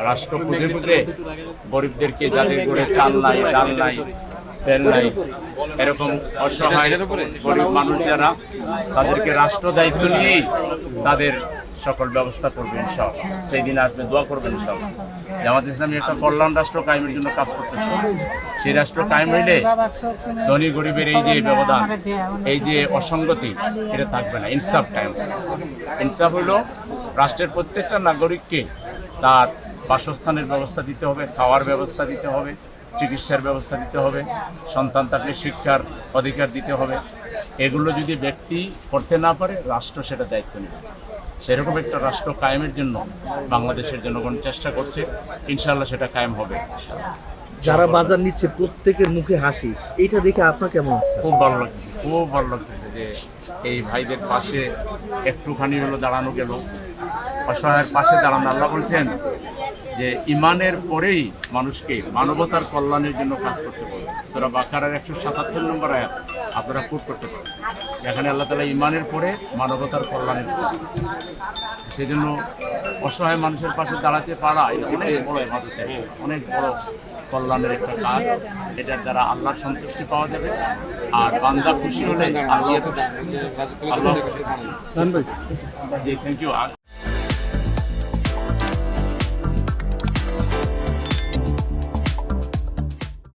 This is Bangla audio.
রাষ্ট্র খুঁজে খুঁজে গরিবদেরকে, যাদের করে চাল নাই, ডাল নাই, তেল নাই, এরকম অসহায় গরিব মানুষ যারা, তাদেরকে রাষ্ট্র দায়িত্ব নিয়েই তাদের সকল ব্যবস্থা করবে ইনশাআল্লাহ। সেই দিন আসবে, দোয়া করবেন ইনশাআল্লাহ। জামাত ইসলামী একটা কল্যাণ রাষ্ট্র কায়েমের জন্য কাজ করতেছে। সেই রাষ্ট্র কায়েম হইলে ধনী গরিবের এই যে ব্যবধান, এই যে অসঙ্গতি, এটা থাকবে না। ইনসাফ কায়েম। ইনসাফ হইল রাষ্ট্রের প্রত্যেকটা নাগরিককে তার বাসস্থানের ব্যবস্থা দিতে হবে, খাওয়ার ব্যবস্থা দিতে হবে, চিকিৎসার ব্যবস্থা দিতে হবে, সন্তান থাকলে শিক্ষার অধিকার দিতে হবে। এগুলো যদি ব্যক্তি করতে না পারে, রাষ্ট্র সেটা দায়িত্ব নেবে। সেরকম একটা রাষ্ট্র কায়েমের জন্য বাংলাদেশের জনগণ চেষ্টা করছে। ইনশাআল্লাহ সেটা কায়েম হবে। যারা বাজার নিচ্ছে প্রত্যেকের মুখে হাসি, এইটা দেখে আপনার কেমন হচ্ছে? খুব ভালো লাগছে, খুব ভালো লাগতেছে যে এই ভাইদের পাশে একটুখানি হলো দাঁড়ানো গেল। অসহায়ের পাশে দাঁড়ানো। আল্লাহ বলছেন যে ইমানের পরেই মানুষকে মানবতার কল্যাণের জন্য কাজ করতে পারে। সূরা বাকারার 177 নম্বর আয়াত আপনারা কোট করতে পারেন। এখানে আল্লাহ তাআলা ইমানের পরে মানবতার কল্যাণের জন্য, সেজন্য অসহায় মানুষের পাশে দাঁড়াতে পারা এটা অনেক বড় ইবাদত, অনেক বড় কল্যাণের একটা কাজ। এটার দ্বারা আল্লাহর সন্তুষ্টি পাওয়া যাবে, আর বান্দা খুশি হলে আল্লাহ। জি, থ্যাংক ইউ।